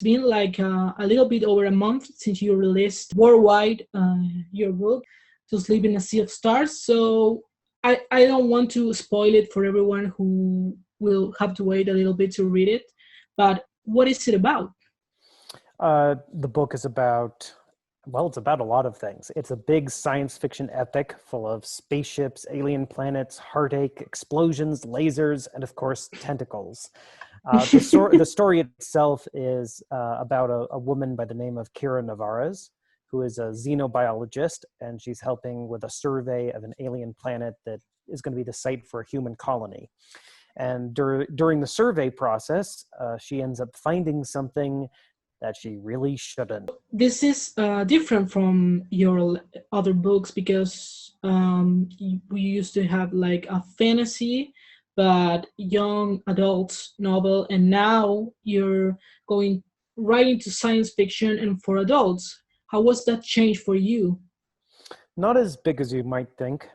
been like a little bit over a month since you released worldwide your book, To Sleep in a Sea of Stars. So I don't want to spoil it for everyone who will have to wait a little bit to read it. But what is it about? The book is about, well, it's about a lot of things. It's a big science fiction epic full of spaceships, alien planets, heartache, explosions, lasers, and of course, tentacles. The story itself is about a woman by the name of Kira Navarez, who is a xenobiologist, and she's helping with a survey of an alien planet that is going to be the site for a human colony. And during the survey process, she ends up finding something that she really shouldn't. This is different from your other books because we used to have like a fantasy but young adults novel, and now you're going right into science fiction and for adults. How was that change for you? Not as big as you might think.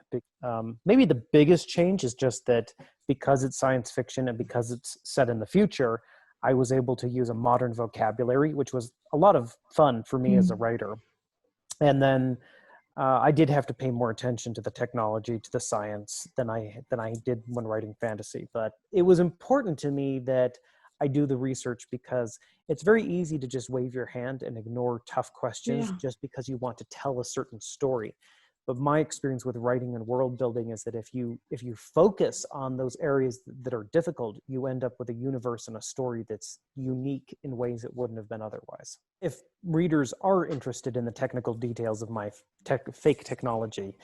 Maybe the biggest change is just that because it's science fiction and because it's set in the future, I was able to use a modern vocabulary, which was a lot of fun for me as a Mm. writer. And then I did have to pay more attention to the technology, to the science than I did when writing fantasy. But it was important to me that I do the research because it's very easy to just wave your hand and ignore tough questions Yeah. just because you want to tell a certain story. But my experience with writing and world building is that if you focus on those areas that are difficult, you end up with a universe and a story that's unique in ways it wouldn't have been otherwise. If readers are interested in the technical details of my fake technology,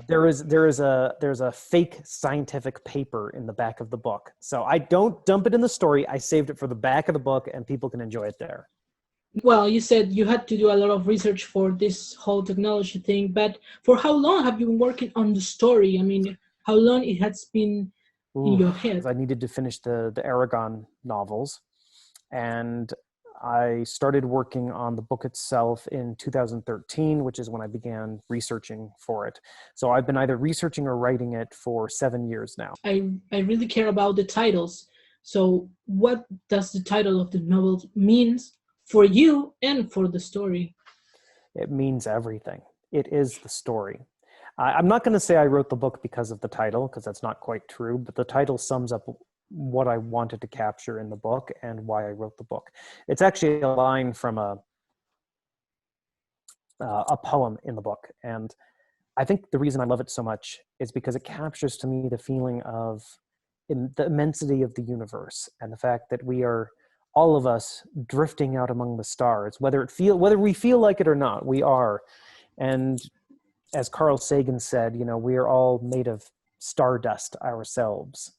there's a fake scientific paper in the back of the book. So I don't dump it in the story. I saved it for the back of the book, and people can enjoy it there. Well, you said you had to do a lot of research for this whole technology thing, but for how long have you been working on the story? I mean, how long it has been in Ooh, your head? I needed to finish the Eragon novels, and I started working on the book itself in 2013, which is when I began researching for it. So I've been either researching or writing it for 7 years now. I really care about the titles. So, what does the title of the novel means for you and for the story? It means everything. It is the story. I'm not going to say I wrote the book because of the title, because that's not quite true, but the title sums up what I wanted to capture in the book and why I wrote the book. It's actually a line from a poem in the book. And I think the reason I love it so much is because it captures to me the feeling of the immensity of the universe and the fact that we are, all of us, drifting out among the stars, whether we feel like it or not, we are. And as Carl Sagan said, we are all made of stardust ourselves.